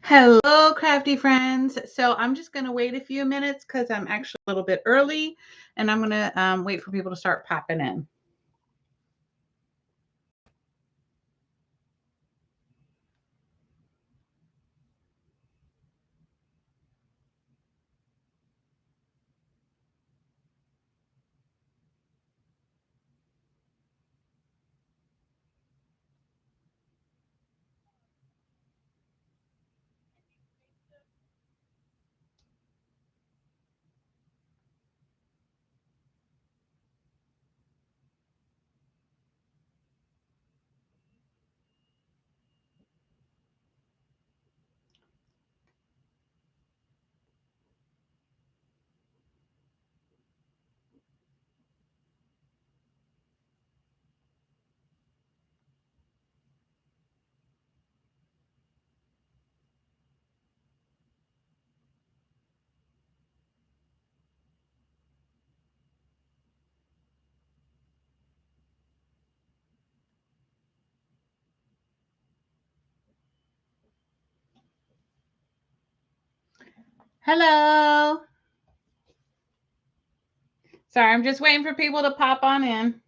Hello, crafty friends. So I'm just going to wait a few minutes because I'm actually a little bit early and I'm going to wait for people to start popping in. Hello. Sorry, I'm just waiting for people to pop on in.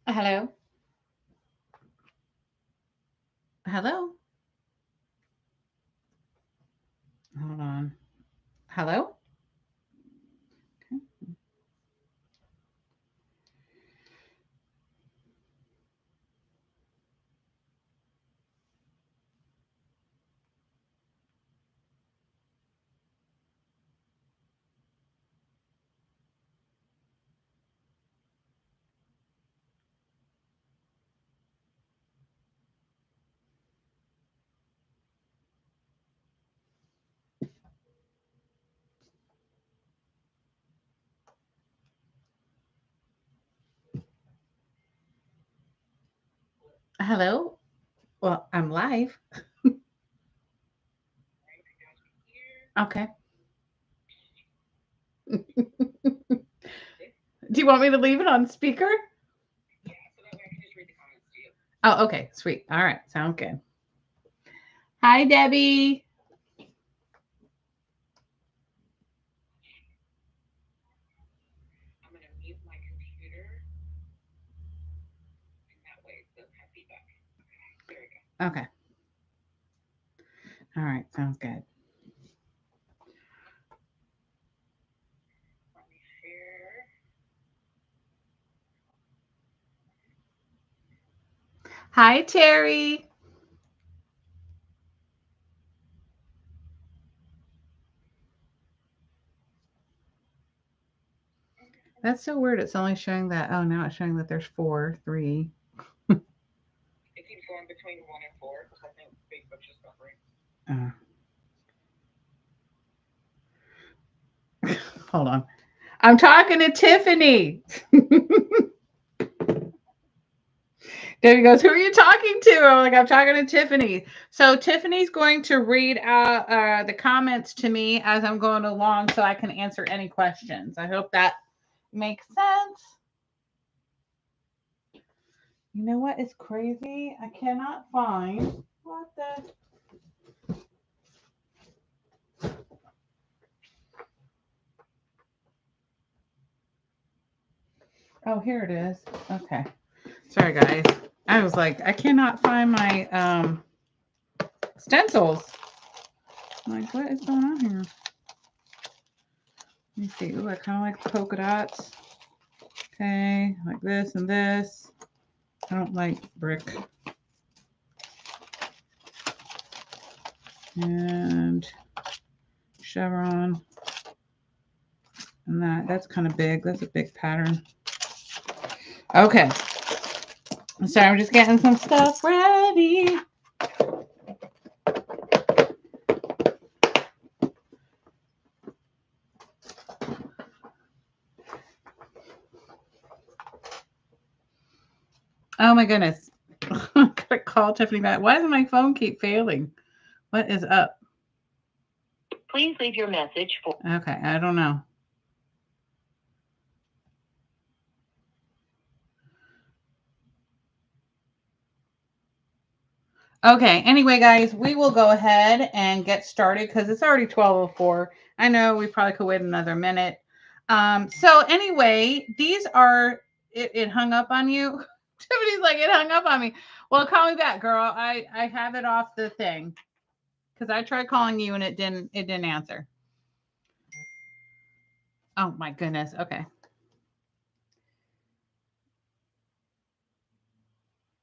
Hello. Hello. Hold on. Hello. Okay. Hello. Well, I'm live. Okay. Do you want me to leave it on speaker? Oh, okay. Sweet. All right. Sound good. Hi, Debbie. Okay. All right. Sounds good. Hi, Terry. That's so weird. It's only showing that. Oh, now it's showing that there's 4, 3. Uh, hold on. I'm talking to Tiffany. Debbie goes, "Who are you talking to?" I'm like, "I'm talking to Tiffany." So Tiffany's going to read out the comments to me as I'm going along so I can answer any questions. I hope that makes sense. You know what is crazy? I cannot find what the. Oh, here it is. Okay. Sorry, guys. I was like, I cannot find my stencils. I'm like, what is going on here? Let me see. Ooh, I kind of like the polka dots. Okay, like this and this. I don't like brick. And chevron. And that's kind of big. That's a big pattern. Okay. So I'm just getting some stuff ready. Oh my goodness. I'm gonna call Tiffany back. Why does my phone keep failing? What is up? Please leave your message for. Okay, I don't know. Okay, anyway, guys, we will go ahead and get started because it's already 12:04. I know we probably could wait another minute. So anyway, these are it hung up on you. Tiffany's like, it hung up on me. Well, call me back, girl. I have it off the thing because I tried calling you and it didn't answer. Oh my goodness. Okay.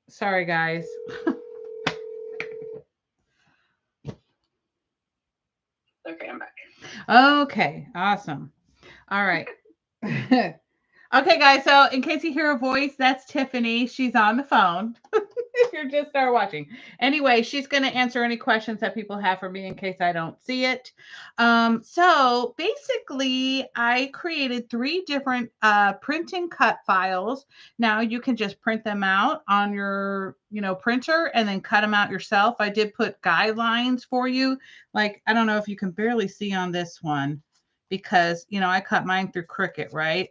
Sorry, guys. Okay, I'm back. Okay, awesome. All right. Okay, guys. So, in case you hear a voice, that's Tiffany. She's on the phone. If you're just start watching. Anyway, she's going to answer any questions that people have for me in case I don't see it. So basically, I created 3 different print and cut files. Now you can just print them out on your, printer and then cut them out yourself. I did put guidelines for you. Like, I don't know if you can barely see on this one because, I cut mine through Cricut, right?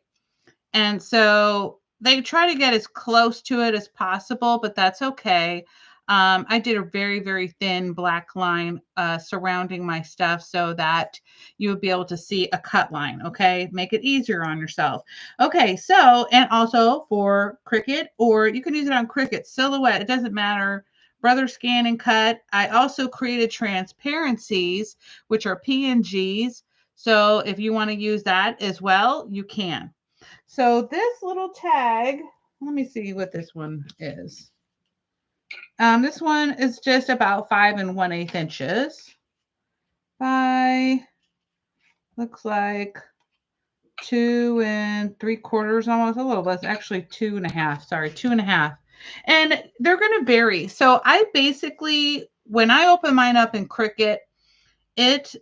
And so they try to get as close to it as possible, but that's okay. I did a very, very thin black line surrounding my stuff so that you would be able to see a cut line. Okay. Make it easier on yourself. Okay. So, and also for Cricut, or you can use it on Cricut, Silhouette, it doesn't matter. Brother Scan and Cut. I also created transparencies, which are PNGs. So if you want to use that as well, you can. So this little tag, let me see what this one is. This one is just about 5 1/8 inches by, looks like 2 3/4, almost a little less, actually 2.5. Sorry, 2.5. And they're going to vary. So I basically, when I open mine up in Cricut, it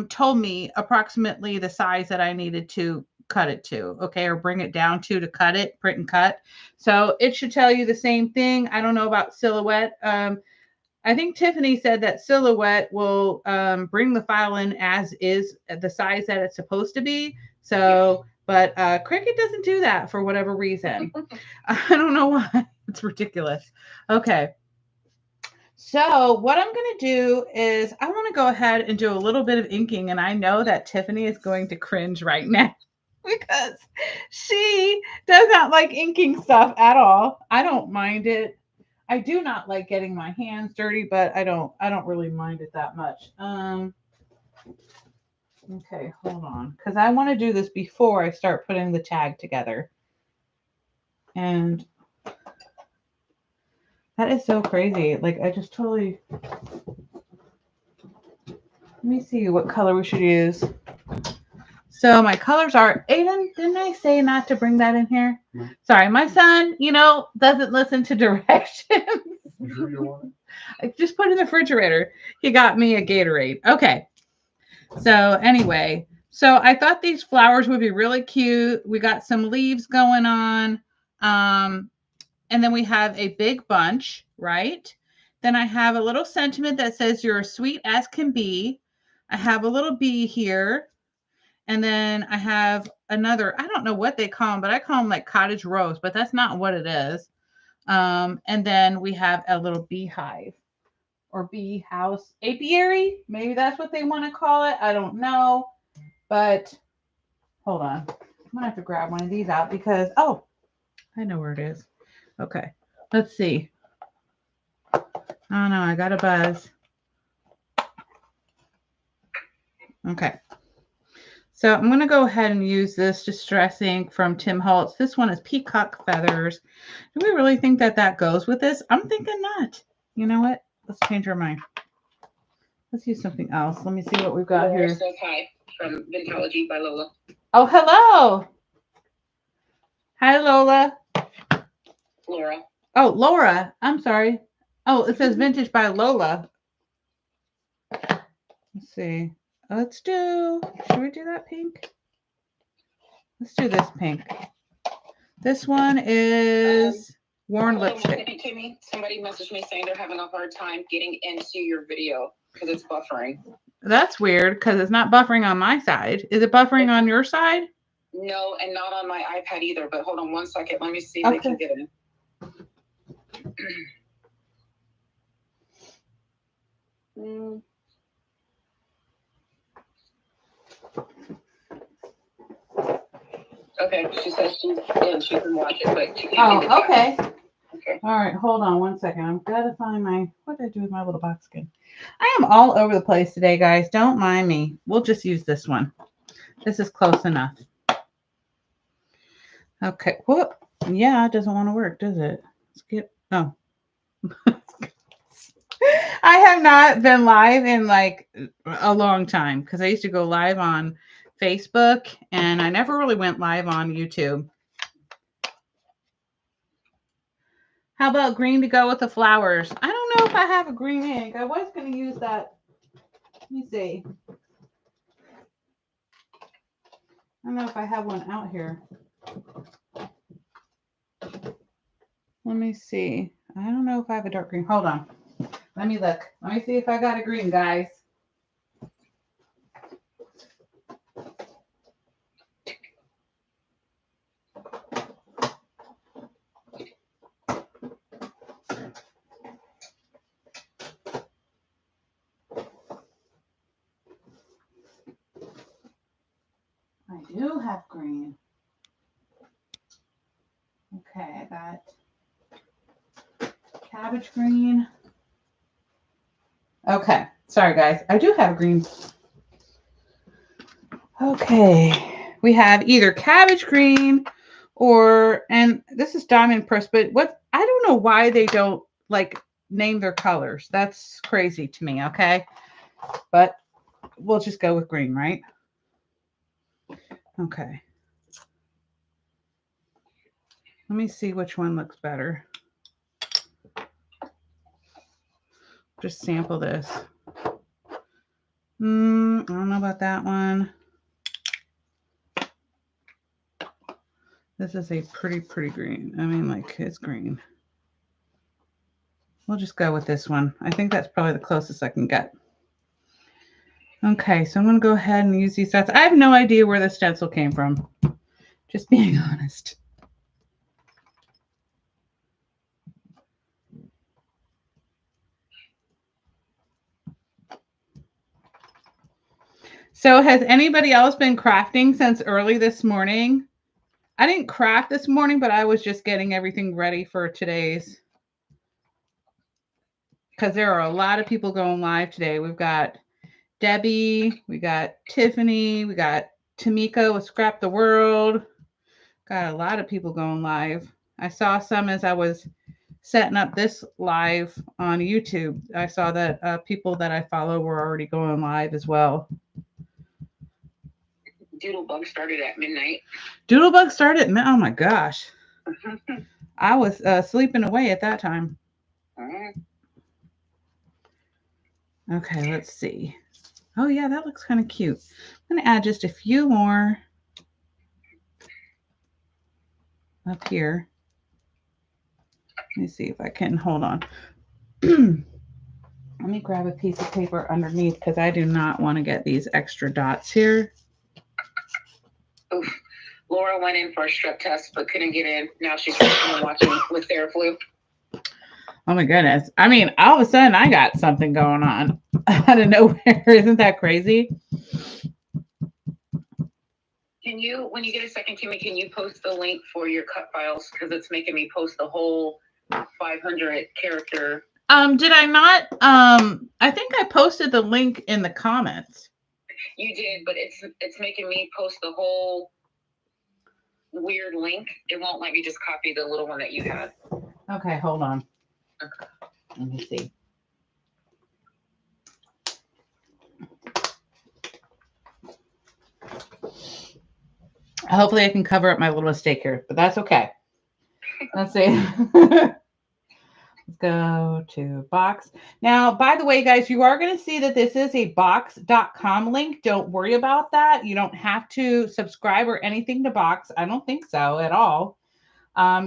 told me approximately the size that I needed to cut it to, okay, or bring it down to cut it, print and cut. So it should tell you the same thing. I don't know about Silhouette. I think Tiffany said that Silhouette will bring the file in as is, the size that it's supposed to be. So, but Cricut doesn't do that for whatever reason. I don't know why. It's ridiculous. Okay. So what I'm going to do is I want to go ahead and do a little bit of inking. And I know that Tiffany is going to cringe right now because she does not like inking stuff at all. I don't mind it. I do not like getting my hands dirty, but I don't really mind it that much. Okay, hold on. Because I want to do this before I start putting the tag together. And that is so crazy. Like, I just totally... Let me see what color we should use. So my colors are... Aiden, didn't I say not to bring that in here? No. Sorry, my son, doesn't listen to directions. You sure you want it? Just put it in the refrigerator. He got me a Gatorade. Okay. So anyway, so I thought these flowers would be really cute. We got some leaves going on. And then we have a big bunch, right? Then I have a little sentiment that says you're as sweet as can be. I have a little bee here. And then I have another, I don't know what they call them, but I call them like cottage rose, but that's not what it is. And then we have a little beehive or bee house apiary. Maybe that's what they want to call it. I don't know. But hold on. I'm going to have to grab one of these out because, oh, I know where it is. Okay. Let's see. Oh no, I got a buzz. Okay. So I'm going to go ahead and use this Distress ink from Tim Holtz. This one is Peacock Feathers. Do we really think that that goes with this? I'm thinking not. You know what? Let's change our mind. Let's use something else. Let me see what we've got here. Says hi from Vintology by Lola. Oh, hello. Hi, Lola. Laura. Oh, Laura. I'm sorry. Oh, it says vintage by Lola. Let's see. Should we do that pink? Let's do this pink. This one is worn lipstick. Timmy, somebody messaged me saying they're having a hard time getting into your video because it's buffering. That's weird because it's not buffering on my side. Is it buffering on your side? No, and not on my iPad either. But hold on one second. Let me see if they can get in. Okay, she says she's in. She can watch it, but she can't. Oh, okay. Okay. All right, hold on one second. I've got to find what did I do with my little box skin? I am all over the place today, guys. Don't mind me. We'll just use this one. This is close enough. Okay. Whoop. Yeah, it doesn't want to work, does it? Skip. Oh. I have not been live in like a long time because I used to go live on Facebook and I never really went live on YouTube. How about green to go with the flowers? I don't know if I have a green ink. I was going to use that. Let me see. I don't know if I have one out here. Let me see. I don't know if I have a dark green. Hold on. Let me look. Let me see if I got a green, guys. I do have green. Okay, I got cabbage green. Okay, sorry guys. I do have green. Okay, we have either cabbage green and this is diamond press, but I don't know why they don't like name their colors. That's crazy to me, okay? But we'll just go with green, right? Okay. Let me see which one looks better. Just sample this. I don't know about that one. This is a pretty green. I mean, like, it's green. We'll just go with this one. I think that's probably the closest I can get. Okay, so I'm going to go ahead and use these dots. I have no idea where the stencil came from. Just being honest. So has anybody else been crafting since early this morning? I didn't craft this morning, but I was just getting everything ready for today's. Because there are a lot of people going live today. We've got Debbie, we got Tiffany, we got Tamika with Scrap the World. Got a lot of people going live. I saw some as I was setting up this live on YouTube. I saw that people that I follow were already going live as well. Doodlebug started at midnight. Doodlebug started at midnight? Oh my gosh. I was sleeping away at that time. Okay, let's see. Oh yeah, that looks kind of cute. I'm going to add just a few more up here. Let me see if I can, hold on. Let me grab a piece of paper underneath because I do not want to get these extra dots here. Oof. Laura went in for a strep test but couldn't get in. Now she's watching with Theraflu. Oh my goodness. I mean, all of a sudden I got something going on out of nowhere. Isn't that crazy? Can you, when you get a second, Timmy, can you post the link for your cut files? Because it's making me post the whole 500 character. Did I not? I think I posted the link in the comments. You did, but it's making me post the whole weird link. It won't let me just copy the little one that you had. Okay, hold on. Okay. Let me see. Hopefully I can cover up my little mistake here, but that's okay. Let's see. Let's go to box. Now, by the way, guys, you are going to see that this is a box.com link. Don't worry about that. You don't have to subscribe or anything to Box. I don't think so at all.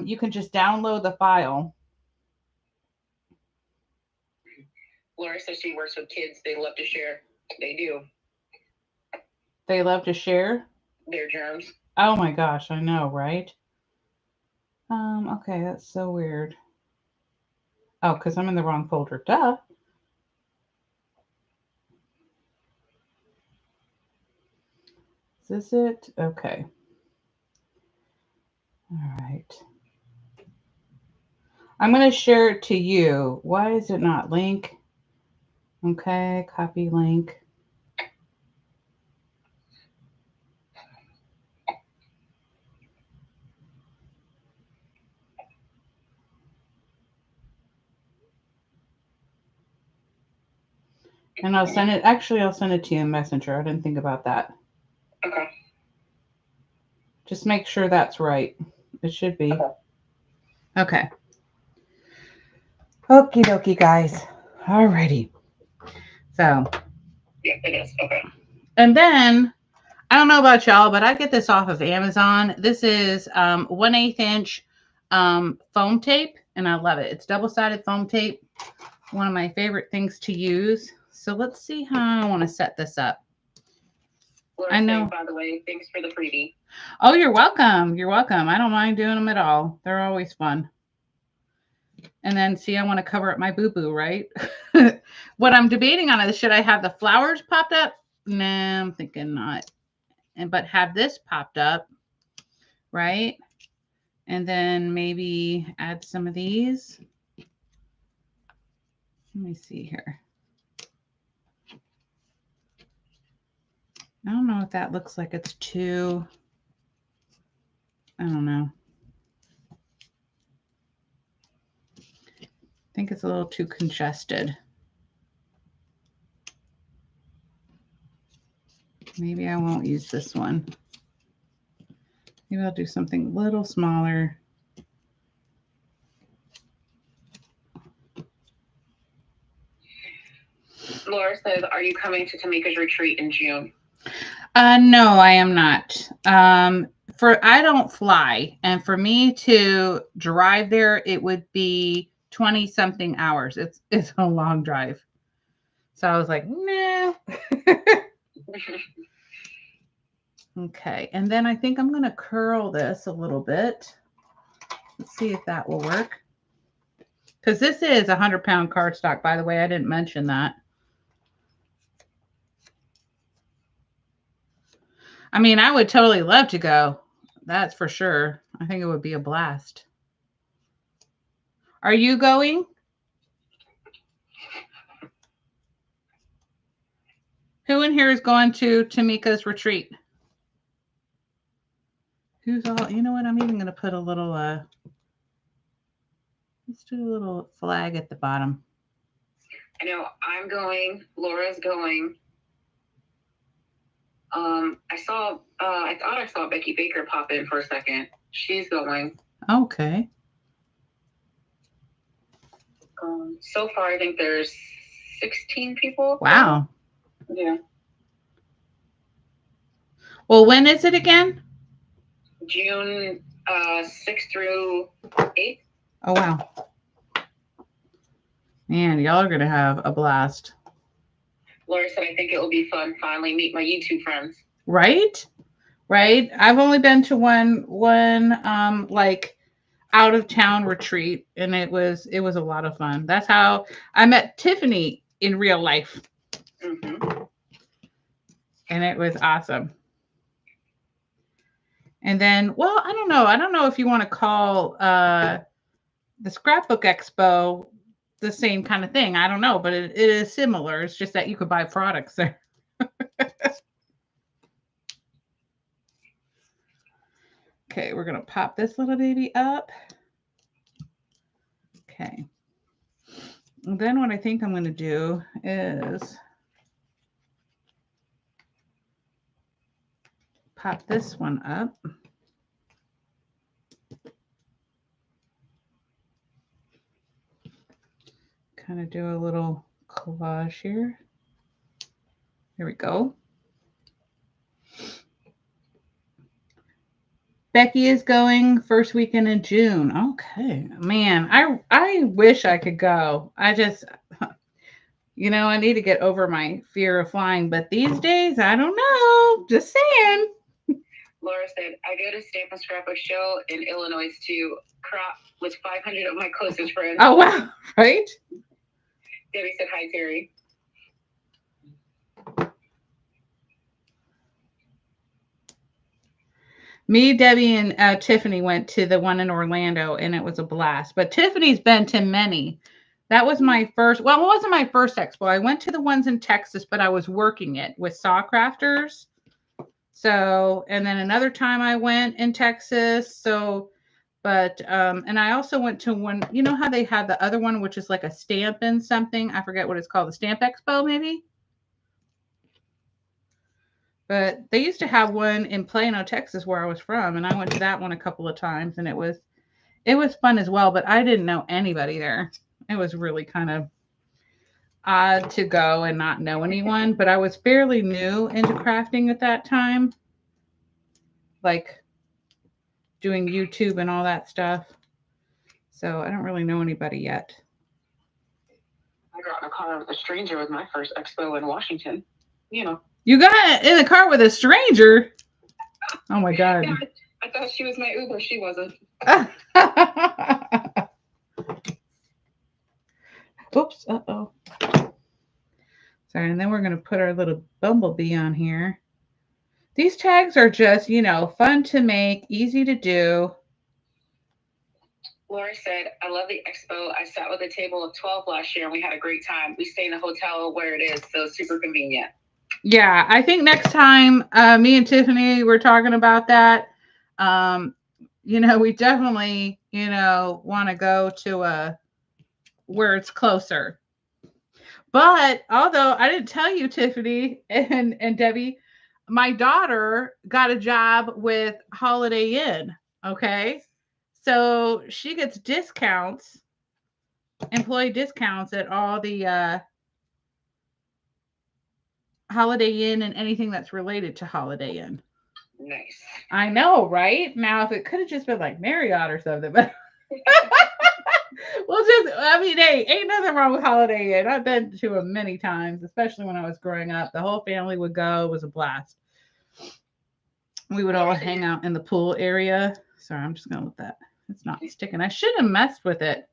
You can just download the file. Laura says she works with kids. They love to share. They do. They love to share their germs. Oh my gosh, I know, right? Okay, that's so weird. Oh, because I'm in the wrong folder. Duh. Is this it? Okay. All right. I'm going to share it to you. Why is it not link? Okay, copy link. And I'll send it. Actually, I'll send it to you in Messenger. I didn't think about that. Okay. Just make sure that's right. It should be. Okay. Okie dokie, guys. Alrighty. So. Yeah, it is. Okay. And then, I don't know about y'all, but I get this off of Amazon. This is 1/8 inch foam tape, and I love it. It's double-sided foam tape. One of my favorite things to use. So let's see how I want to set this up. Laura, I know. saying, by the way, thanks for the freebie. Oh, you're welcome. You're welcome. I don't mind doing them at all. They're always fun. And then, see, I want to cover up my boo-boo, right? What I'm debating on is, should I have the flowers popped up? Nah, I'm thinking not. But have this popped up, right? And then maybe add some of these. Let me see here. I don't know if that looks like it's too, I don't know. I think it's a little too congested. Maybe I won't use this one. Maybe I'll do something a little smaller. Laura says, are you coming to Tamika's retreat in June? No, I am not. I don't fly, and for me to drive there, it would be 20 something hours. It's a long drive. So I was like, nah. Okay, and then I think I'm going to curl this a little bit. Let's see if that will work. Because this is 100-pound cardstock, by the way. I didn't mention that. I mean, I would totally love to go. That's for sure. I think it would be a blast. Are you going? Who in here is going to Tamika's retreat? Who's all, you know what? I'm even going to put a little, let's do a little flag at the bottom. I know I'm going. Laura's going. I thought I saw Becky Baker pop in for a second. She's going. Okay. So far, I think there's 16 people. Wow. Yeah. Well, when is it again? June 6th through 8th. Oh, wow. Man, y'all are going to have a blast. Laura said, I think it will be fun finally meet my YouTube friends. Right? Right? I've only been to one like out of town retreat, and it was a lot of fun. That's how I met Tiffany in real life. Mm-hmm. And it was awesome. And then, well, I don't know if you want to call the Scrapbook Expo the same kind of thing. I don't know, but it is similar. It's just that you could buy products there. Okay, we're going to pop this little baby up. Okay. And then what I think I'm going to do is pop this one up. kind of do a little collage here. Here we go. Becky is going first weekend in June. Okay, man, I wish I could go. I just, I need to get over my fear of flying, but these days, I don't know. Just saying. Laura said, I go to Stamp and Scrapbook show in Illinois to crop with 500 of my closest friends. Oh, wow. Right? Debbie said, hi, Terry. Me, Debbie, and Tiffany went to the one in Orlando, and it was a blast. But Tiffany's been to many. That was my first. Well, it wasn't my first expo. I went to the ones in Texas, but I was working it with saw crafters. So, and then another time I went in Texas. So, but and I also went to one. You know how they have the other one, which is like a stamp and something. I forget what it's called. The Stamp Expo, maybe. But they used to have one in Plano, Texas, where I was from, and I went to that one a couple of times, and it was fun as well. But I didn't know anybody there. It was really kind of odd to go and not know anyone. But I was fairly new into crafting at that time, like doing YouTube and all that stuff. So I don't really know anybody yet. I got in a car with a stranger with my first expo in Washington. You got in the car with a stranger? Oh my God. Yeah, I thought she was my Uber. She wasn't. Oops. Uh-oh. Sorry. And then we're going to put our little bumblebee on here. These tags are just, fun to make, easy to do. Laura said, I love the expo. I sat with a table of 12 last year and we had a great time. We stay in a hotel where it is, so super convenient. Yeah, I think next time me and Tiffany were talking about that. We definitely, want to go to where it's closer. But although I didn't tell you, Tiffany and Debbie, my daughter got a job with Holiday Inn. Okay. So she gets discounts, employee discounts at all the Holiday Inn and anything that's related to Holiday Inn. Nice. I know, right? Now, if it could have just been like Marriott or something, but hey, ain't nothing wrong with Holiday Inn. I've been to them many times, especially when I was growing up. The whole family would go. It was a blast. We would all hang out in the pool area. Sorry, I'm just going to let that. It's not sticking. I shouldn't have messed with it.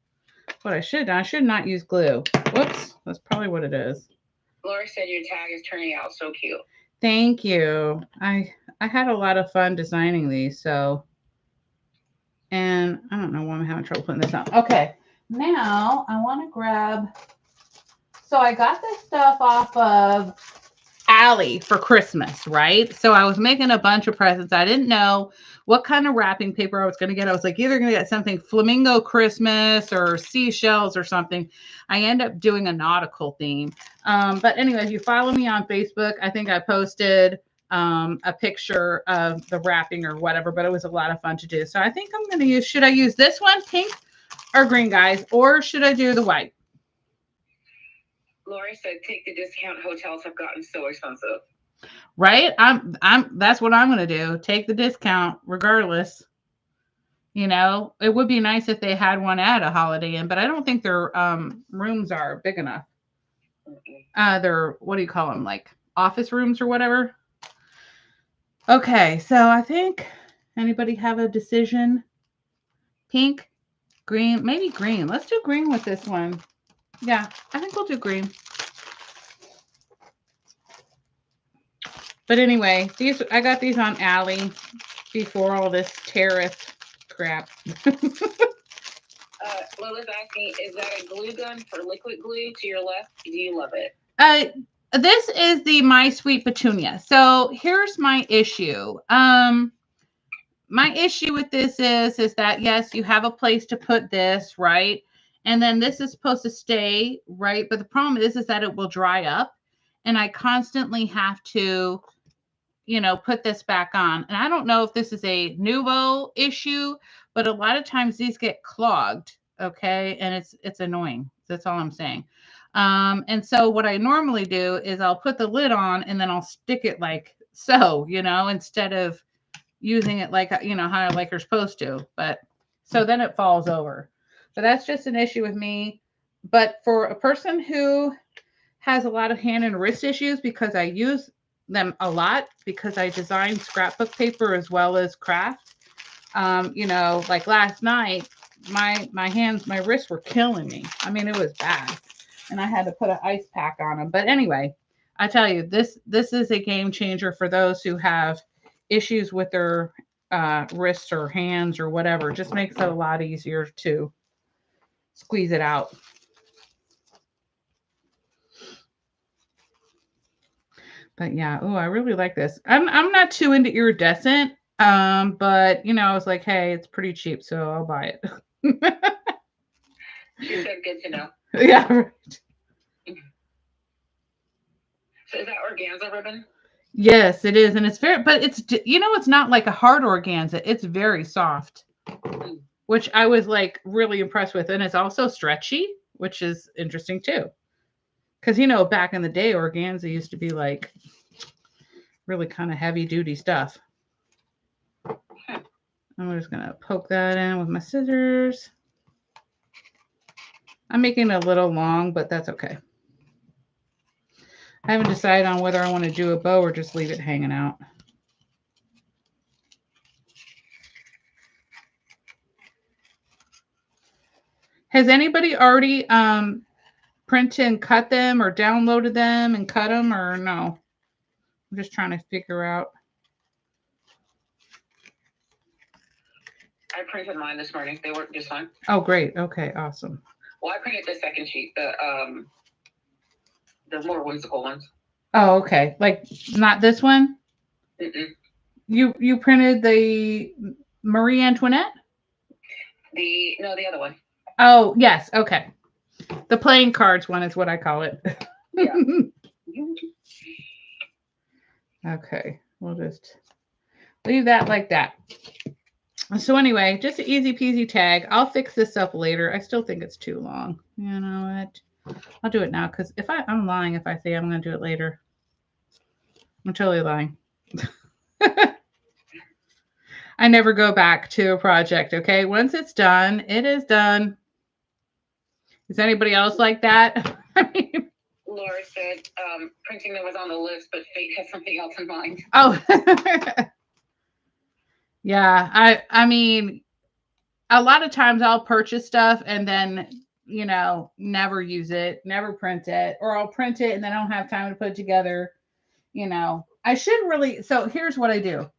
What I should have done, I should not use glue. Whoops. That's probably what it is. Laura said your tag is turning out so cute. Thank you. I had a lot of fun designing these, so. And I don't know why I'm having trouble putting this on. Okay. Now I want to grab. So I got this stuff off of Allie for Christmas, right? So I was making a bunch of presents. I didn't know what kind of wrapping paper I was going to get. I was like, either going to get something flamingo Christmas or seashells or something. I end up doing a nautical theme. But anyway, if you follow me on Facebook, I think I posted a picture of the wrapping or whatever, but it was a lot of fun to do. So I think I'm going to use, should I use this one, pink or green, guys, or should I do the white? Lori said, take the discount. Hotels have gotten so expensive. Right? That's what I'm going to do. Take the discount regardless. It would be nice if they had one at a Holiday Inn, but I don't think their rooms are big enough. They're, what do you call them? Like office rooms or whatever. Okay. So I think, anybody have a decision? Pink, green, maybe green. Let's do green with this one. Yeah, I think we'll do green. But anyway, I got these on Allie before all this tariff crap. Lola's asking, is that a glue gun for liquid glue to your left? Do you love it? This is the My Sweet Petunia. So here's my issue. My issue with this is that, yes, you have a place to put this, right? And then this is supposed to stay, right? But the problem is that it will dry up. And I constantly have to, put this back on. And I don't know if this is a Nuvo issue, but a lot of times these get clogged, okay? And it's annoying. That's all I'm saying. And so what I normally do is I'll put the lid on and then I'll stick it like so, instead of using it like, how like you're supposed to. But so then it falls over. But that's just an issue with me. But for a person who has a lot of hand and wrist issues, because I use them a lot because I design scrapbook paper as well as craft. Like last night, my hands, my wrists were killing me. I mean, it was bad, and I had to put an ice pack on them. But anyway, I tell you, this is a game changer for those who have issues with their wrists or hands or whatever. It just makes it a lot easier to squeeze it out. But yeah, oh, I really like this. I'm not too into iridescent, but I was like, hey, it's pretty cheap, so I'll buy it. She said, good to know. Yeah, right. So is that organza ribbon? Yes, it is, and it's very, but it's not like a hard organza. It's very soft, which I was like really impressed with, and it's also stretchy, which is interesting too. Because back in the day, organza used to be like really kind of heavy duty stuff. I'm just gonna poke that in with my scissors. I'm making it a little long, but that's okay. I haven't decided on whether I want to do a bow or just leave it hanging out. Has anybody already printed and cut them or downloaded them and cut them, or no? I'm just trying to figure out. I printed mine this morning. They worked just fine. Oh, great. Okay, awesome. Well, I printed the second sheet, the more whimsical ones. Oh, okay. Like not this one? Mm-mm. You printed the Marie Antoinette? The other one. Oh, yes. Okay. The playing cards one is what I call it. Yeah. Okay. We'll just leave that like that. So anyway, just an easy peasy tag. I'll fix this up later. I still think it's too long. You know what? I'll do it now because I'm lying if I say I'm going to do it later. I'm totally lying. I never go back to a project, okay? Once it's done, it is done. Is anybody else like that? I mean, Laura said printing them was on the list, but fate has something else in mind. Oh. Yeah, I mean, a lot of times I'll purchase stuff and then, never use it, never print it, or I'll print it and then I don't have time to put it together. I should really, so here's what I do.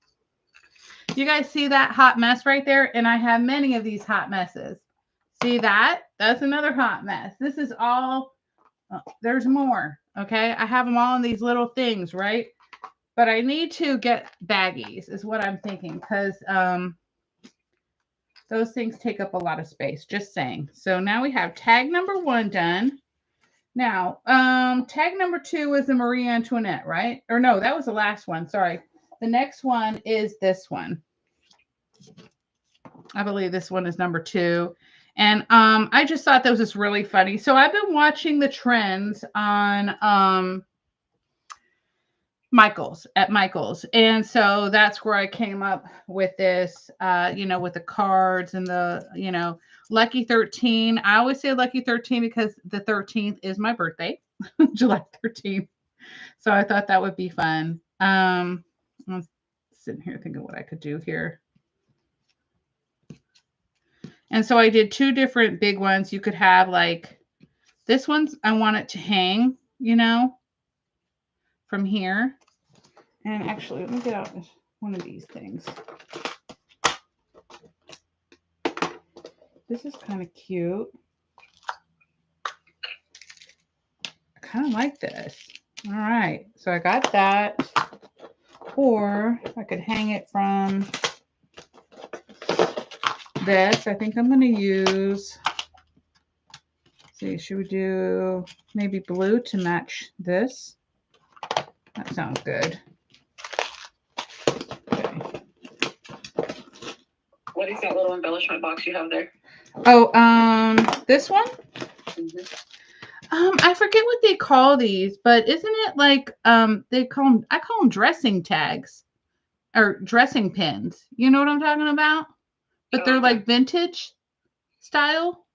You guys see that hot mess right there? And I have many of these hot messes. See that? That's another hot mess. This is all, there's more, okay? I have them all in these little things, right? But I need to get baggies is what I'm thinking because those things take up a lot of space, just saying. So now we have tag number 1 done. Now, tag number 2 is the Marie Antoinette, right? Or no, that was the last one. Sorry. The next one is this one. I believe this one is number 2. And I just thought that was just really funny. So I've been watching the trends on Michael's. And so that's where I came up with this, with the cards and the, Lucky 13. I always say Lucky 13 because the 13th is my birthday, July 13th. So I thought that would be fun. I'm sitting here thinking what I could do here. And so I did 2 different big ones. You could have like this one's, I want it to hang, from here. And actually, let me get out one of these things. This is kind of cute. I kind of like this. All right. So I got that. Or I could hang it from this. I think I'm going to use, see, should we do maybe blue to match this? That sounds good. Okay. What is that little embellishment box you have there? Oh, this one? I forget what they call these, but isn't it like I call them dressing tags or dressing pins. You know what I'm talking about? But they're like vintage style.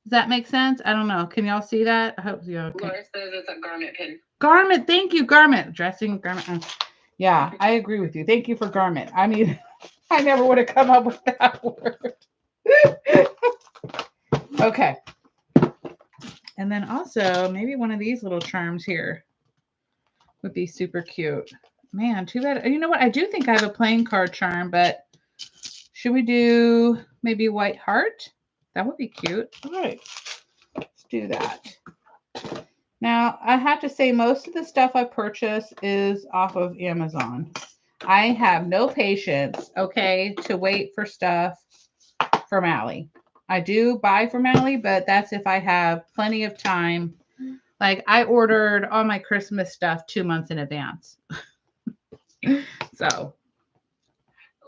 Does that make sense? I don't know. Can y'all see that? I hope you okay. Laura says it's a garment pin. Garment, thank you, garment. Dressing garment. Yeah, I agree with you. Thank you for garment. I mean, I never would have come up with that word. Okay. And then also maybe one of these little charms here would be super cute. Man, too bad. You know what? I do think I have a playing card charm, but should we do maybe white heart? That would be cute. All right. Let's do that. Now, I have to say most of the stuff I purchase is off of Amazon. I have no patience, okay, to wait for stuff from Allie. I do buy from Allie, but that's if I have plenty of time. Like I ordered all my Christmas stuff 2 months in advance. So.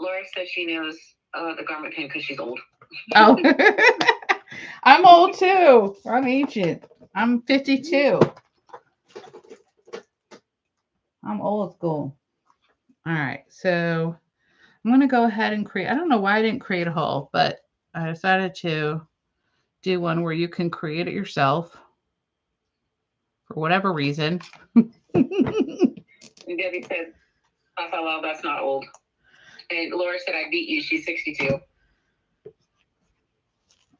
Laura says she knows the garment pin because she's old. Oh. I'm old too. I'm ancient. I'm 52. I'm old school. All right. So I'm going to go ahead and create. I don't know why I didn't create a haul, but I decided to do one where you can create it yourself for whatever reason. Debbie said, "FLL, that's not old." And Laura said, "I beat you. She's 62."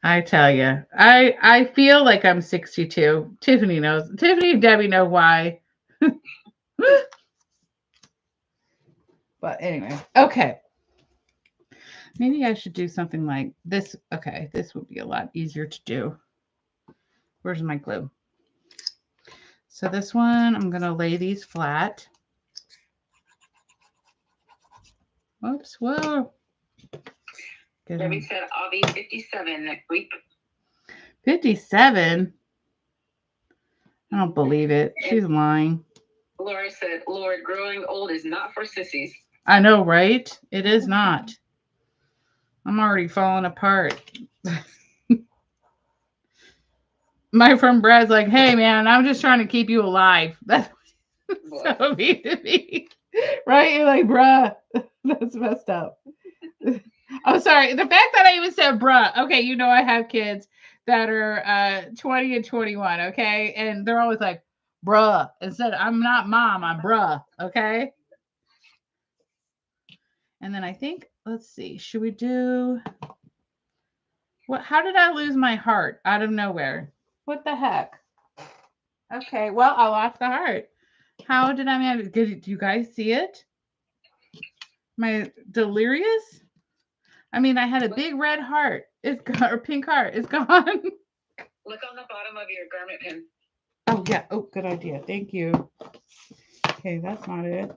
I tell you, I feel like I'm 62. Tiffany knows. Tiffany and Debbie know why. But anyway, okay. Maybe I should do something like this. Okay, this would be a lot easier to do. Where's my glue? So this one, I'm going to lay these flat. Oops, whoa. Debbie said, "I'll be 57 next week." 57? I don't believe it. She's lying. Laura said, "Lord, growing old is not for sissies." I know, right? It is not. I'm already falling apart. My friend Brad's like, hey, man, I'm just trying to keep you alive. That's so mean to me. Right? You're like, bruh, that's messed up. I'm sorry. The fact that I even said bruh, okay, you know I have kids that are 20 and 21, okay? And they're always like, bruh. Instead, I'm not mom, I'm bruh, okay? And then I think, let's see, should we do what? How did I lose my heart out of nowhere? What the heck? Okay, well, I lost the heart. How did I manage? Do you guys see it? My delirious? I mean, I had a big red heart. It's gone, or pink heart. It's gone. Look on the bottom of your garment pin. Oh, yeah. Oh, good idea. Thank you. Okay, that's not it.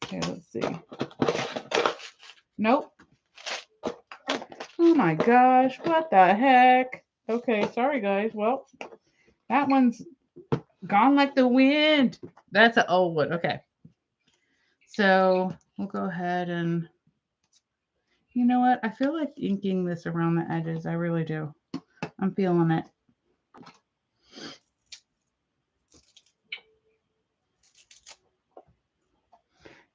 Okay, let's see. Nope. Oh my gosh. What the heck? Okay, sorry, guys. Well, that one's gone like the wind. That's an old one. Okay. So we'll go ahead and, you know what? I feel like inking this around the edges. I really do. I'm feeling it.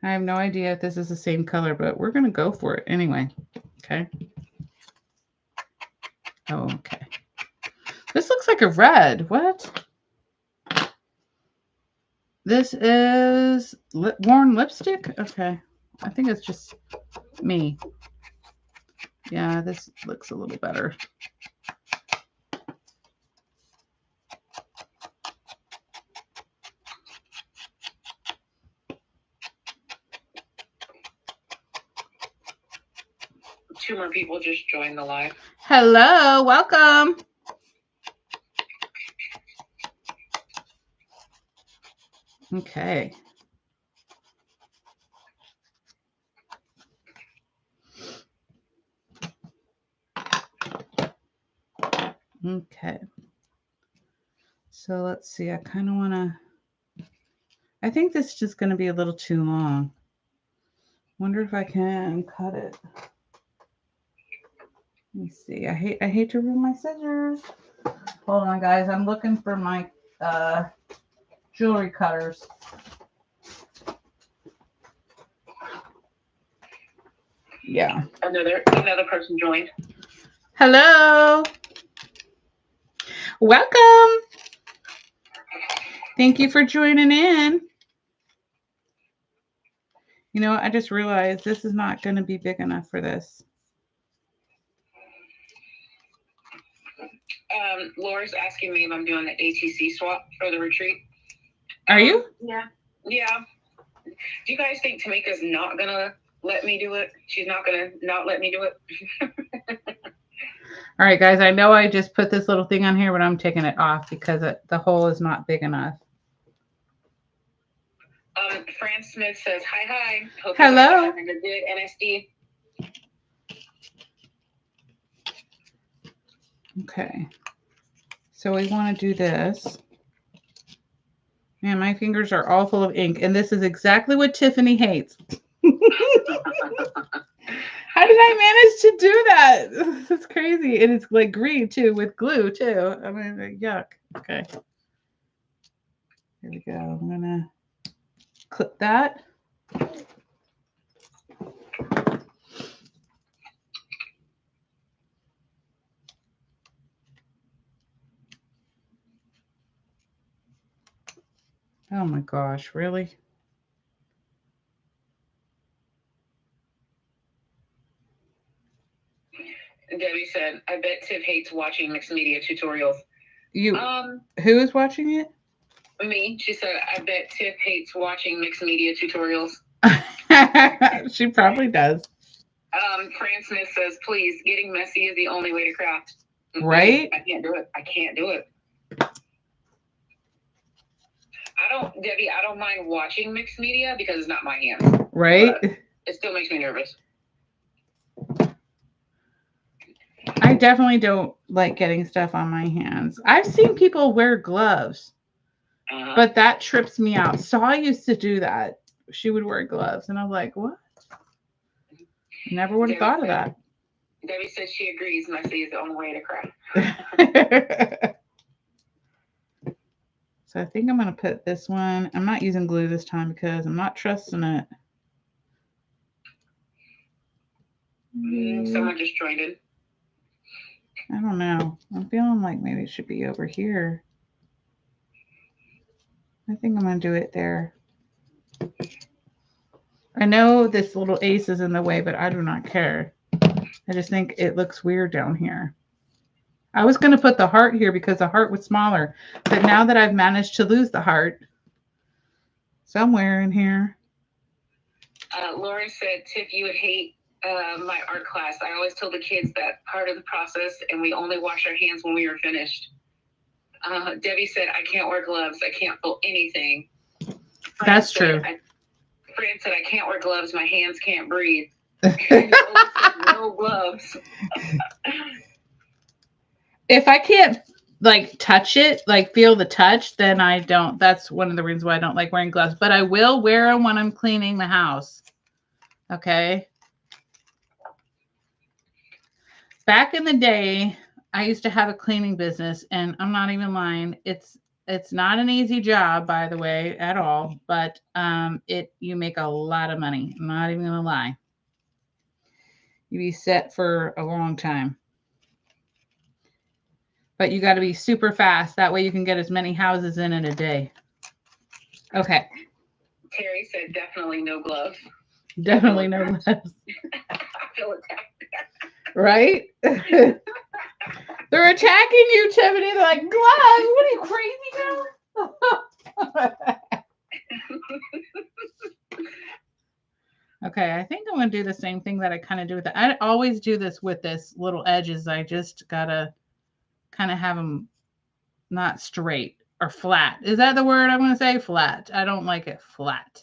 I have no idea if this is the same color, but we're going to go for it anyway. Okay. Oh, okay. This looks like a red. What? This is worn lipstick? Okay. I think it's just me. Yeah, this looks a little better. Two more people just joined the live. Hello, welcome. Okay. Okay. So let's see. I kind of want to. I think this is just going to be a little too long. Wonder if I can cut it. Let me see. I hate to ruin my scissors. Hold on, guys. I'm looking for my jewelry cutters. Yeah. Another person joined. Hello. Welcome. Thank you for joining in. You know, I just realized this is not going to be big enough for this. Laura's asking me if I'm doing the ATC swap for the retreat. Are you? Yeah. Do you guys think Tamika's not gonna let me do it? She's not gonna not let me do it? All right, guys. I know I just put this little thing on here, but I'm taking it off because the hole is not big enough. Fran Smith says, hi. Hope Hello. you guys are having a good NSD. Okay. So we want to do this. Man, my fingers are all full of ink, and this is exactly what Tiffany hates. How did I manage to do that? That's crazy. And it's like green too, with glue too. I mean, yuck. Okay. Here we go. I'm gonna clip that. Oh my gosh, really? Debbie said, I bet Tiff hates watching mixed media tutorials. Who is watching it? Me. She said, I bet Tiff hates watching mixed media tutorials. She probably does. Fran Smith says, please, getting messy is the only way to craft. Right? I can't do it. Debbie, I don't mind watching mixed media because it's not my hands. Right? It still makes me nervous. I definitely don't like getting stuff on my hands. I've seen people wear gloves, but that trips me out. Saw used to do that. She would wear gloves, and I'm like, what? Never would have thought of that. Debbie says she agrees messy is the only way to craft. So I think I'm going to put this one. I'm not using glue this time because I'm not trusting it. Someone just joined in. I don't know. I'm feeling like maybe it should be over here. I think I'm going to do it there. I know this little ace is in the way, but I do not care. I just think it looks weird down here. I was going to put the heart here because the heart was smaller. But now that I've managed to lose the heart somewhere in here. Laura said, Tiff, you would hate my art class. I always tell the kids that part of the process, and we only wash our hands when we are finished. Debbie said, I can't wear gloves. I can't feel anything. That's true. Fran said, I can't wear gloves. My hands can't breathe. No gloves. If I can't like touch it, like feel the touch, then I don't. That's one of the reasons why I don't like wearing gloves. But I will wear them when I'm cleaning the house. Okay. Back in the day, I used to have a cleaning business, and I'm not even lying. It's not an easy job, by the way, at all. But you make a lot of money. I'm not even gonna lie. You be set for a long time. But you got to be super fast. That way you can get as many houses in a day. Okay. Terry said definitely no gloves. Definitely no gloves. I feel attacked. Right? They're attacking you, Tiffany. They're like, gloves? What are you, crazy now? Okay, I think I'm going to do the same thing that I kind of do with it. I always do this with this little edges. I just got to kind of have them not straight or flat. Is that the word I'm going to say? Flat. I don't like it flat.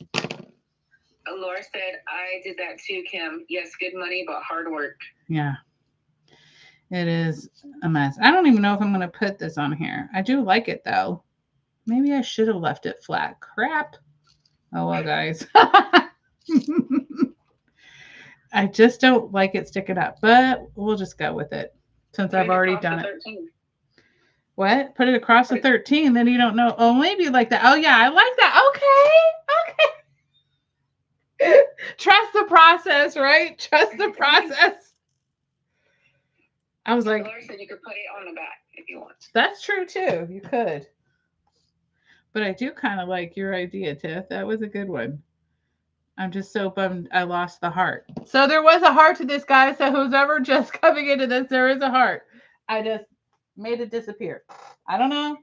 Laura said, I did that too, Kim. Yes, good money, but hard work. Yeah. It is a mess. I don't even know if I'm going to put this on here. I do like it, though. Maybe I should have left it flat. Crap. Oh, well, guys. I just don't like it sticking up, but we'll just go with it since I've already done it. 13. What? Put it across the 13, then you don't know. Oh, maybe like that. Oh, yeah, I like that. Okay. Trust the process, right? Trust the process. I was like, Laura said you could put it on the back if you want. That's true, too. You could. But I do kind of like your idea, Tiff. That was a good one. I'm just so bummed I lost the heart. So there was a heart to this, guy. So who's ever just coming into this, there is a heart. I just made it disappear. I don't know.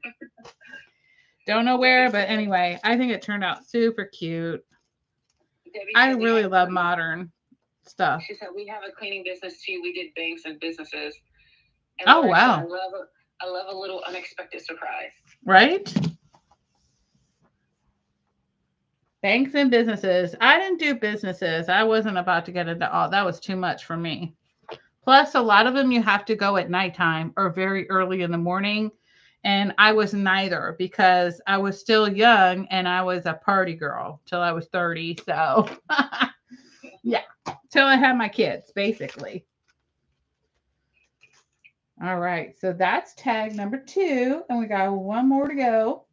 Don't know where, but anyway, I think it turned out super cute. I really love modern stuff. She said we have a cleaning business too. We did banks and businesses. And oh, wow. I love a little unexpected surprise. Right? Banks and businesses. I didn't do businesses. I wasn't about to get into all. That was too much for me. Plus, a lot of them you have to go at nighttime or very early in the morning. And I was neither because I was still young and I was a party girl till I was 30. So, yeah, till I had my kids, basically. All right. So that's tag number 2. And we got one more to go.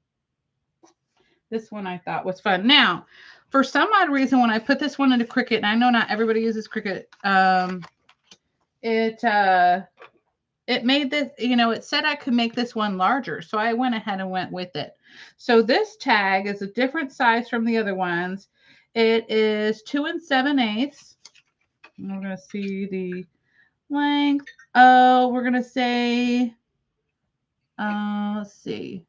This one I thought was fun. Now, for some odd reason, when I put this one into Cricut, and I know not everybody uses Cricut, it made this, it said I could make this one larger. So I went ahead and went with it. So this tag is a different size from the other ones. It is 2 7/8. We're going to see the length. Oh, we're going to say, let's see.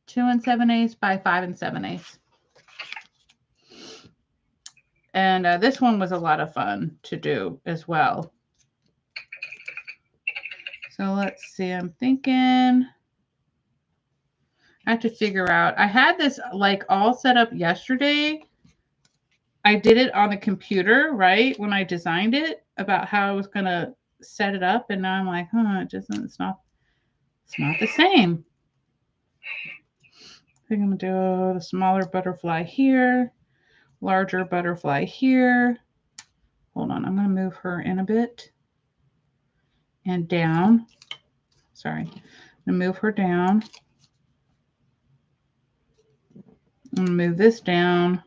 2 7/8 by 5 7/8. And this one was a lot of fun to do as well. So let's see. I'm thinking I have to figure out. I had this like all set up yesterday. I did it on the computer, right? When I designed it about how I was going to set it up. And now I'm like, it's not the same. I think I'm going to do the smaller butterfly here, larger butterfly here. Hold on. I'm going to move her in a bit and down. Sorry. I'm going to move her down. I'm going to move this down.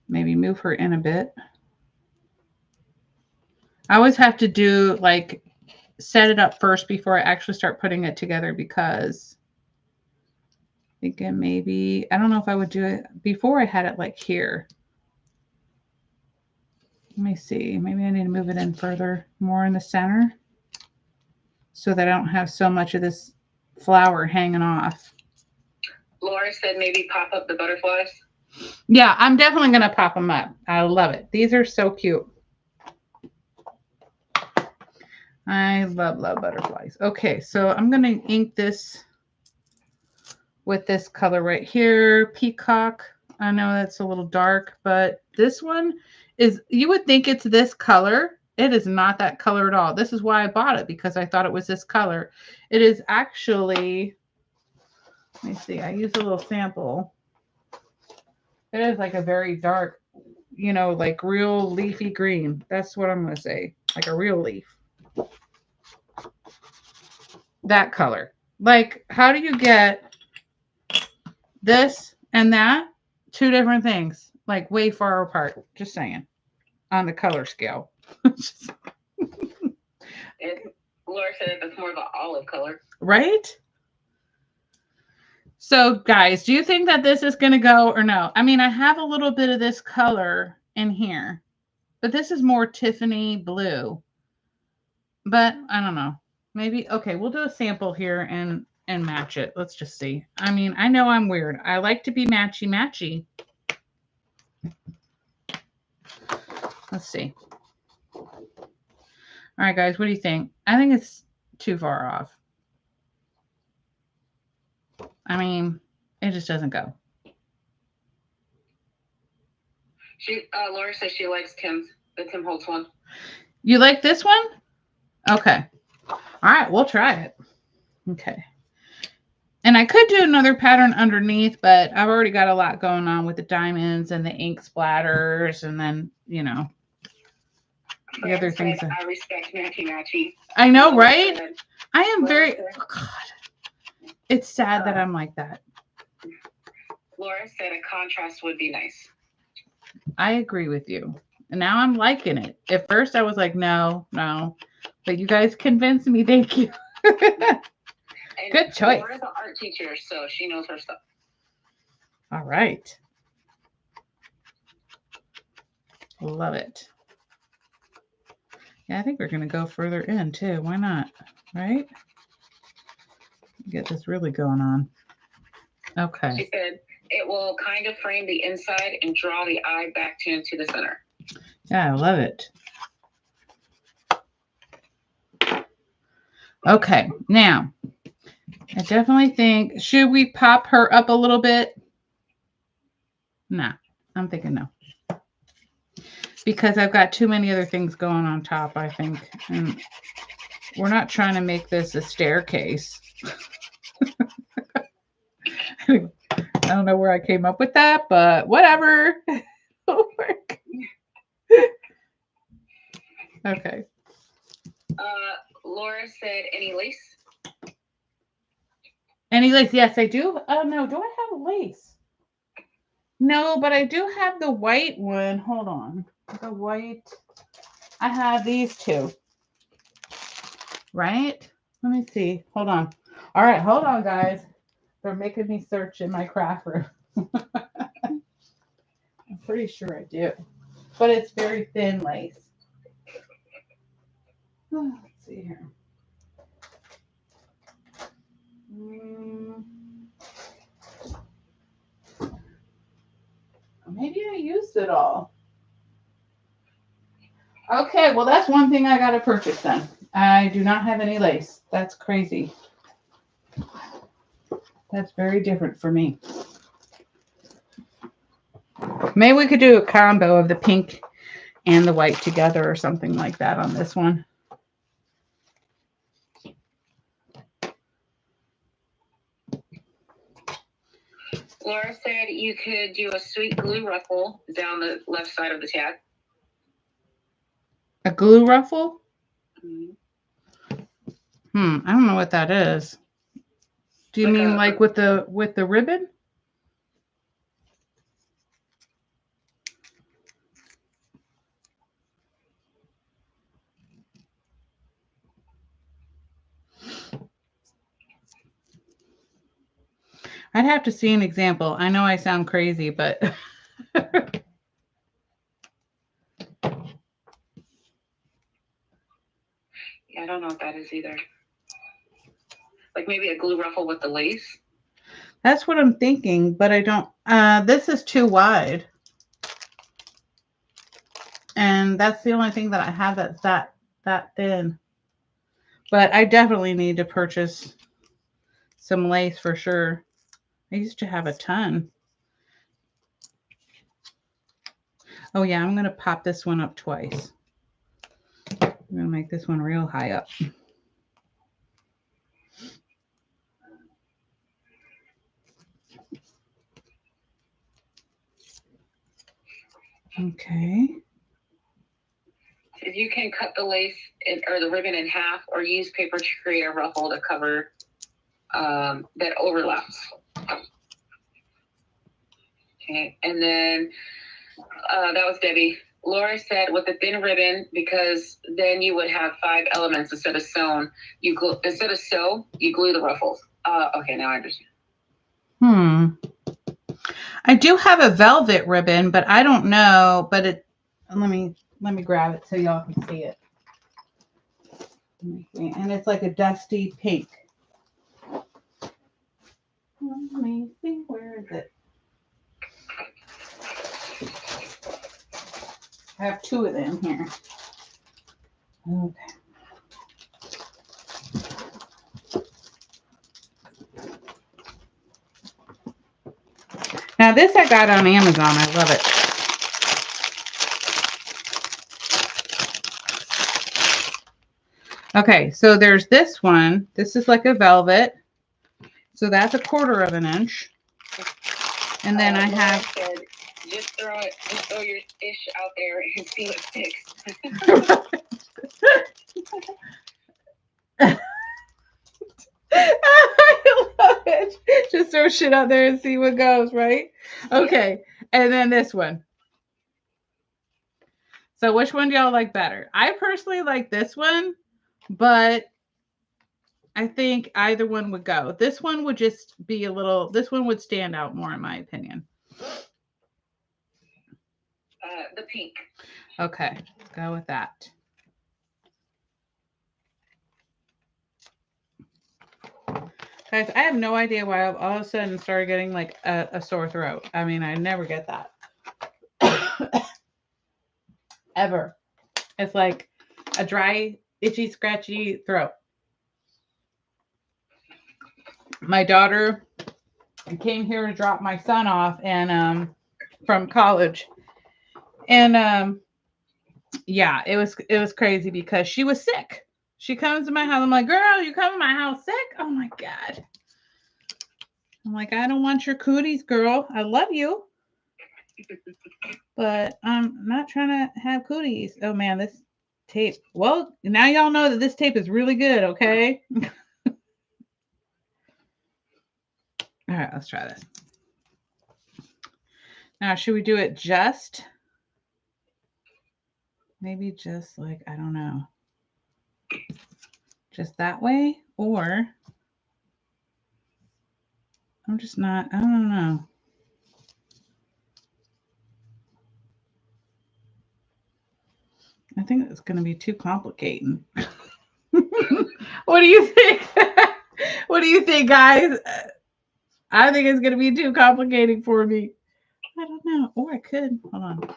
Maybe move her in a bit. I always have to do like set it up first before I actually start putting it together because thinking maybe, I don't know if I would do it before I had it like here. Let me see. Maybe I need to move it in further, more in the center so that I don't have so much of this flower hanging off. Laura said maybe pop up the butterflies. Yeah, I'm definitely going to pop them up. I love it. These are so cute. I love butterflies. Okay, so I'm going to ink this with this color right here, Peacock. I know that's a little dark, but this one is, you would think it's this color. It is not that color at all. This is why I bought it, because I thought it was this color. It is actually, let me see, I used a little sample. It is like a very dark, like real leafy green. That's what I'm going to say, like a real leaf. That color. Like, how do you get this and that? 2 different things, like way far apart. Just saying, on the color scale. And Laura said that's more of an olive color. Right? So, guys, do you think that this is going to go or no? I mean, I have a little bit of this color in here, but this is more Tiffany blue. But I don't know. Maybe, okay, we'll do a sample here and match it. Let's just see. I mean, I know I'm weird. I like to be matchy-matchy. Let's see. All right, guys, what do you think? I think it's too far off. I mean, it just doesn't go. Laura says she likes the Tim Holtz one. You like this one? Okay. All right, we'll try it. Okay. And I could do another pattern underneath, but I've already got a lot going on with the diamonds and the ink splatters, and then, you know, the other things. I respect matchy. I know, Laura right? said, I am Laura very, said, oh God. It's sad that I'm like that. Laura said a contrast would be nice. I agree with you. And now I'm liking it. At first I was like, no. But you guys convinced me. Thank you. Good choice. Laura's an art teacher, so she knows her stuff. All right. Love it. Yeah, I think we're going to go further in too. Why not? Right? Get this really going on. Okay. She said it will kind of frame the inside and draw the eye back into the center. Yeah, I love it. Okay, now I definitely think, should we pop her up a little bit? Nah, I'm thinking no. Because I've got too many other things going on top, I think. And we're not trying to make this a staircase. I don't know where I came up with that, but whatever. It'll work. Okay. Laura said, any lace? Any lace? Yes, I do. Oh, no. Do I have a lace? No, but I do have the white one. Hold on. The white. I have these two. Right? Let me see. Hold on. All right. Hold on, guys. They're making me search in my craft room. I'm pretty sure I do. But it's very thin lace. Let's see here. Maybe I used it all. Okay, well, that's one thing I got to purchase then. I do not have any lace. That's crazy. That's very different for me. Maybe we could do a combo of the pink and the white together or something like that on this one. Laura said you could do a sweet glue ruffle down the left side of the tag. A glue ruffle? Mm-hmm. I don't know what that is. Do you mean like with the ribbon? I'd have to see an example. I know I sound crazy, but I don't know what that is either. Like maybe a glue ruffle with the lace. That's what I'm thinking, but I don't. This is too wide. And that's the only thing that I have that's that thin. But I definitely need to purchase some lace for sure. I used to have a ton. Oh yeah, I'm going to pop this one up twice. I'm going to make this one real high up. Okay. If you can cut the lace or the ribbon in half or use paper to create a ruffle to cover that overlaps. Okay, and then that was Debbie. Laura said with a thin ribbon, because then you would have 5 elements instead of sewn. You glue the ruffles. Okay, now I understand. I do have a velvet ribbon, but I don't know. But it. Let me grab it so y'all can see it. And it's like a dusty pink. Let me see, where is it? I have 2 of them here. Okay. Now this I got on Amazon. I love it. Okay, so there's this one. This is like a velvet. So that's 1/4 of an inch. And then I have... Said, just throw your fish out there and see what sticks. I love it. Just throw shit out there and see what goes, right? Okay. And then this one. So which one do y'all like better? I personally like this one, but I think either one would go. This one would just be this one would stand out more in my opinion. The pink. Okay, go with that. Guys, I have no idea why I've all of a sudden started getting like a sore throat. I mean, I never get that. Ever. It's like a dry, itchy, scratchy throat. My daughter came here to drop my son off and from college. And yeah, it was crazy because she was sick. She comes to my house. I'm like, girl, you come to my house sick? Oh my God. I'm like, I don't want your cooties, girl. I love you. But I'm not trying to have cooties. Oh man, this tape. Well, now y'all know that this tape is really good, okay? All right, let's try this. Now, should we do it just? Maybe just like, I don't know. Just that way? Or I'm just not, I don't know. I think it's going to be too complicating. What do you think? What do you think, guys? I think it's going to be too complicated for me. I don't know. Or I could. Hold on.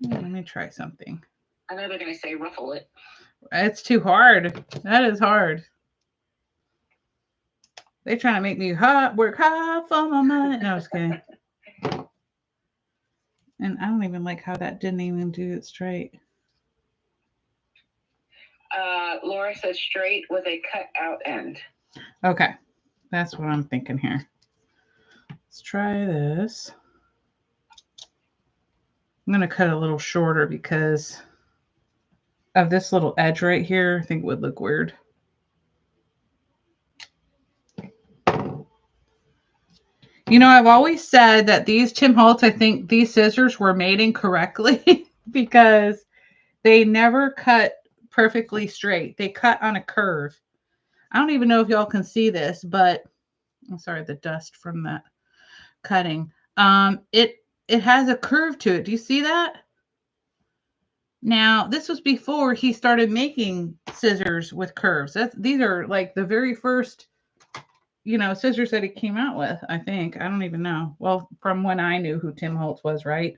Let me try something. I know they're going to say ruffle it. It's too hard. That is hard. They're trying to make me work hard for my money. No, I was kidding. And I don't even like how that didn't even do it straight. Laura says straight with a cut out end. Okay. That's what I'm thinking here. Let's try this. I'm going to cut a little shorter because of this little edge right here. I think it would look weird. You know, I've always said that these Tim Holtz, I think these scissors were made incorrectly because they never cut perfectly straight. They cut on a curve. I don't even know if y'all can see this, but I'm sorry, the dust from that cutting. It has a curve to it. Do you see that? Now, this was before he started making scissors with curves. These are like the very first, scissors that he came out with, I think. I don't even know. Well, from when I knew who Tim Holtz was, right?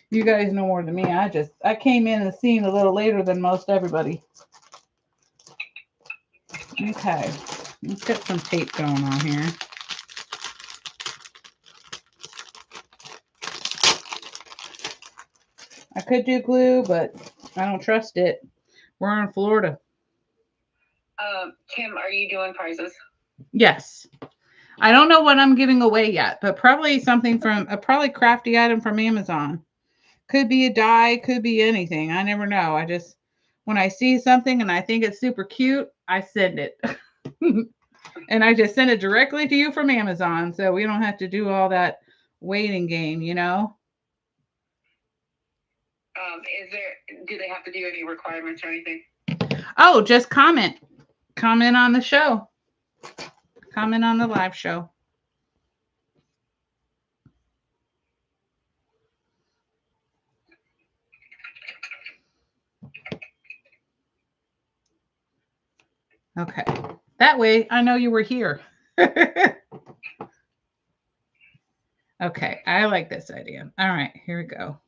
You guys know more than me. I came in the scene a little later than most everybody. Okay. Let's get some tape going on here. I could do glue, but I don't trust it. We're in Florida. Kim, are you doing prizes? Yes. I don't know what I'm giving away yet, but probably something from probably crafty item from Amazon. Could be a die, could be anything. I never know. When I see something and I think it's super cute, I send it. And I just send it directly to you from Amazon, so we don't have to do all that waiting game, Do they have to do any requirements or anything? Oh, just comment. Comment on the show. Comment on the live show. Okay. That way I know you were here. Okay. I like this idea. All right. Here we go.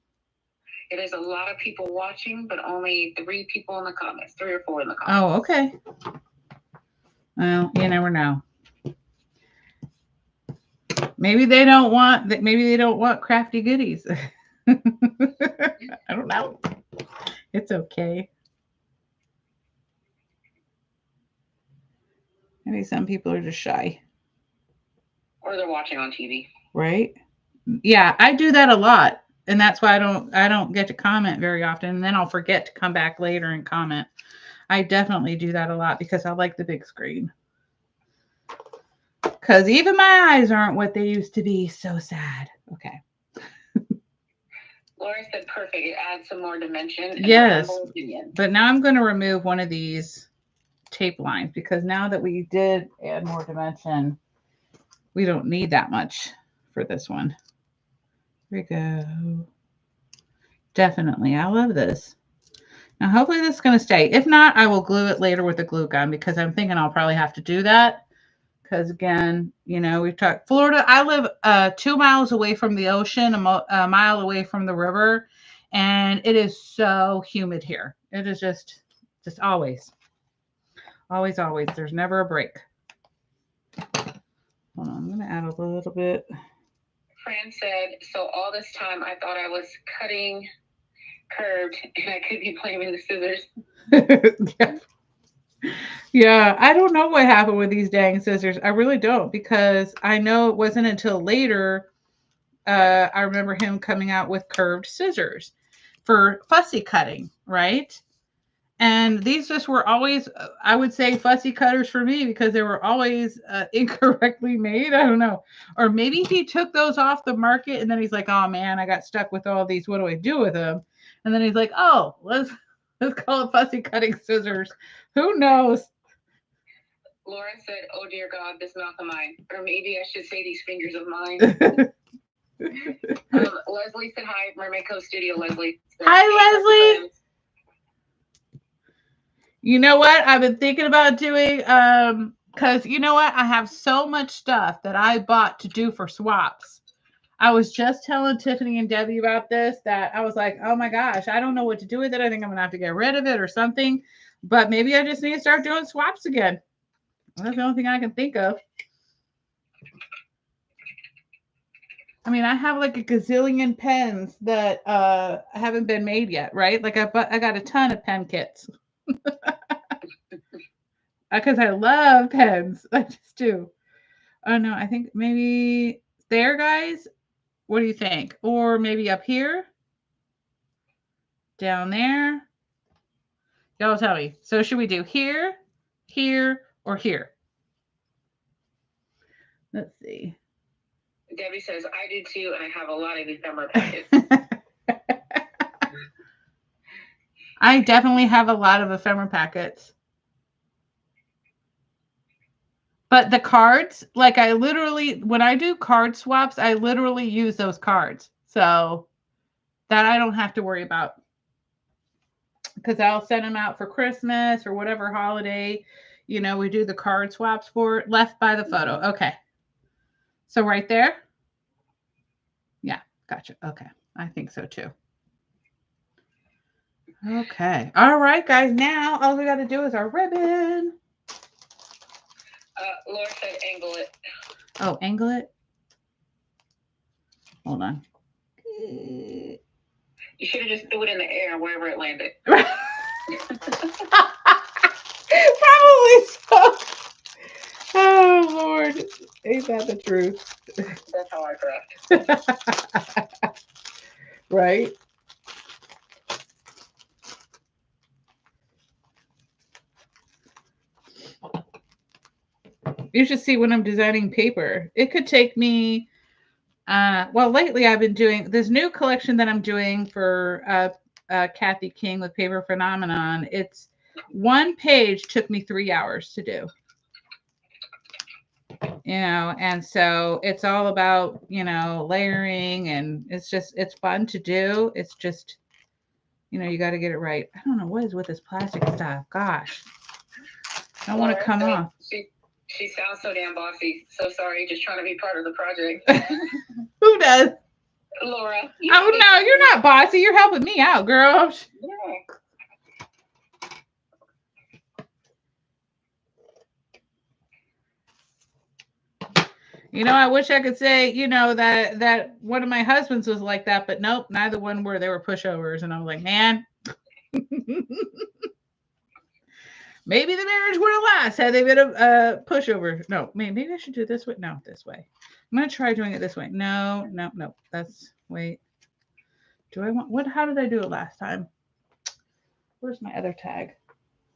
It is a lot of people watching, but only 3 people in the comments, 3 or 4 in the comments. Oh, okay. Well, you never know. Maybe they don't want crafty goodies. I don't know. It's okay. Maybe some people are just shy. Or they're watching on TV. Right? Yeah, I do that a lot. And that's why I don't get to comment very often. And then I'll forget to come back later and comment. I definitely do that a lot because I like the big screen. Because even my eyes aren't what they used to be. So sad. Okay. Laura said perfect. It adds some more dimension. Yes. But now I'm going to remove one of these tape lines because now that we did add more dimension, we don't need that much for this one. Here we go. Definitely. I love this. Now, hopefully this is going to stay. If not, I will glue it later with a glue gun because I'm thinking I'll probably have to do that. Because again, we've talked Florida. I live 2 miles away from the ocean, a mile away from the river, and it is so humid here. It is just always, always, always. There's never a break. Hold on, I'm going to add a little bit. Fran said, so all this time I thought I was cutting curved and I could be playing with the scissors. Yeah, I don't know what happened with these dang scissors. I really don't because I know it wasn't until later I remember him coming out with curved scissors for fussy cutting, right? And these just were always, I would say, fussy cutters for me because they were always incorrectly made. I don't know. Or maybe he took those off the market and then he's like, oh man, I got stuck with all these. What do I do with them? And then he's like, oh, let's call it fussy cutting scissors. Who knows? Lauren said, oh dear God, this mouth of mine. Or maybe I should say these fingers of mine. Leslie said hi, Mermaid Cove Studio, Leslie. Hi, Leslie. You know what? I've been thinking about doing, because you know what? I have so much stuff that I bought to do for swaps. I was just telling Tiffany and Debbie about this that I was like, oh my gosh, I don't know what to do with it. I think I'm going to have to get rid of it or something. But maybe I just need to start doing swaps again. That's the only thing I can think of. I mean, I have like a gazillion pens that haven't been made yet, right? Like I got a ton of pen kits. Because I love pens. I just do. Oh no, I think maybe there, guys. What do you think? Or maybe up here? Down there? Y'all tell me. So should we do here, here, or here? Let's see. Debbie says, I do too, and I have a lot of ephemera packets. I definitely have a lot of ephemera packets. But the cards, like I literally, when I do card swaps, I literally use those cards. So that I don't have to worry about. Because I'll send them out for Christmas or whatever holiday, we do the card swaps for left by the photo. Okay. So right there? Yeah, gotcha. Okay. I think so too. Okay. All right, guys. Now all we got to do is our ribbon. Laura said angle it. Oh, angle it? Hold on. You should have just threw it in the air wherever it landed. Probably so. Oh, Lord. Ain't that the truth? That's how I craft. Right? You should see when I'm designing paper. It could take me, lately I've been doing this new collection that I'm doing for Kathy King with Paper Phenomenon. It's one page took me 3 hours to do. And so it's all about, layering, and it's fun to do. It's just, you got to get it right. I don't know what is with this plastic stuff. Gosh. I don't want to come off. She sounds so damn bossy. So sorry, just trying to be part of the project. Who does? Laura. Oh, no, you're not bossy. You're helping me out, girl. Yeah. I wish I could say, that one of my husbands was like that, but nope, neither one were. They were pushovers. And I was like, man. Maybe the marriage would have lasted had they been a pushover. No, maybe I should do it this way. No, this way. I'm gonna try doing it this way. No. That's wait. Do I want what? How did I do it last time? Where's my other tag?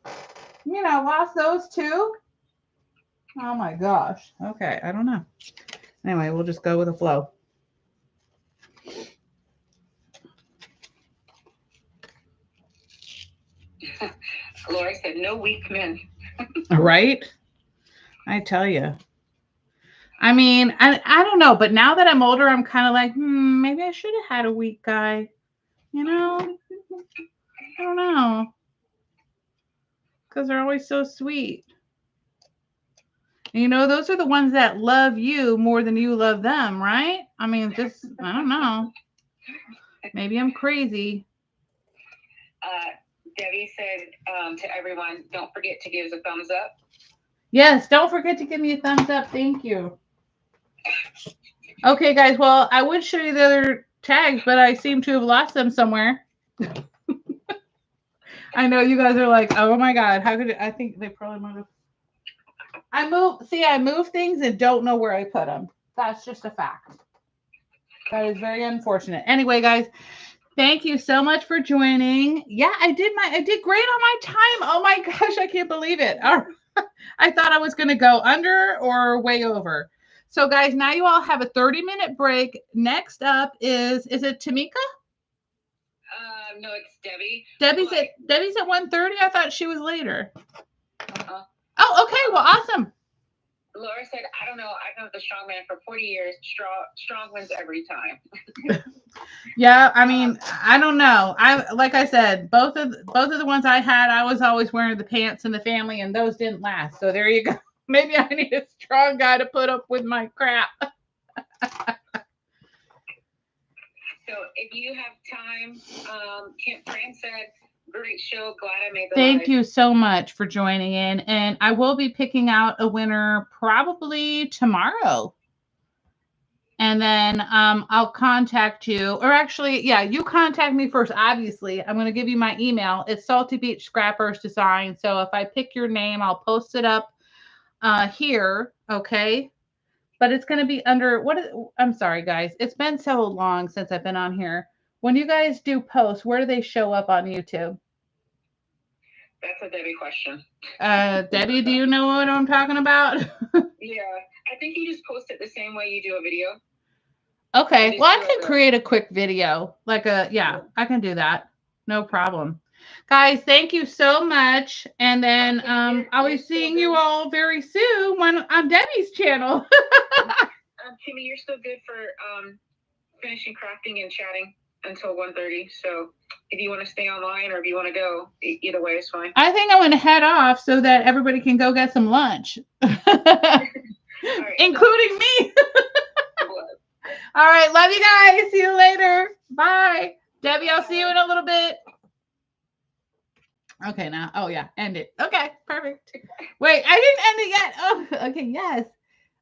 I lost those too. Oh my gosh. Okay, I don't know. Anyway, we'll just go with the flow. Lori said, no weak men. Right? I tell you. I mean, I don't know, but now that I'm older, I'm kind of like, maybe I should have had a weak guy. I don't know. Because they're always so sweet. Those are the ones that love you more than you love them, right? I mean, just, I don't know. Maybe I'm crazy. Debbie said to everyone, don't forget to give us a thumbs up. Yes, don't forget to give me a thumbs up. Thank you. Okay, guys. Well, I would show you the other tags, but I seem to have lost them somewhere. I know you guys are like, oh my God, how could I think they probably might have. I move things and don't know where I put them. That's just a fact. That is very unfortunate. Anyway, guys, thank you so much for joining. Yeah, I did great on my time. Oh my gosh, I can't believe it. I thought I was going to go under or way over. So guys, now you all have a 30-minute break. Next up is it Tamika? No, it's Debbie. Debbie's at 1:30. I thought she was later. Oh, okay. Well, awesome. Laura said, I don't know. I've known the strong man for 40 years. Strong wins every time. Yeah, I mean, I don't know. Like I said, both of the ones I had, I was always wearing the pants in the family, and those didn't last. So there you go. Maybe I need a strong guy to put up with my crap. So if you have time, Fran said, great show. Glad I made the Thank you so much for joining in. And I will be picking out a winner probably tomorrow. And then I'll contact you. Or actually, yeah, you contact me first, obviously. I'm going to give you my email. It's Salty Beach Scrappers Design. So if I pick your name, I'll post it up here. Okay. But it's going to be under I'm sorry, guys. It's been so long since I've been on here. When you guys do posts, where do they show up on YouTube? That's a Debbie question. Debbie, do you know what I'm talking about? Yeah, I think you just post it the same way you do a video. Okay, well, I can create a quick video. I can do that. No problem. Guys, thank you so much. And then I'll be seeing you all very soon on Debbie's channel. Timmy, you're still good for finishing crafting and chatting until 1:30. So if you want to stay online or if you want to go, either way is fine. I think I'm going to head off so that everybody can go get some lunch, right, including me. All right. Love you guys. See you later. Bye. Debbie, I'll see you in a little bit. Okay, now. Oh, yeah. End it. Okay. Perfect. Wait, I didn't end it yet. Oh, okay. Yes.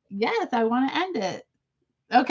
Yes, I want to end it.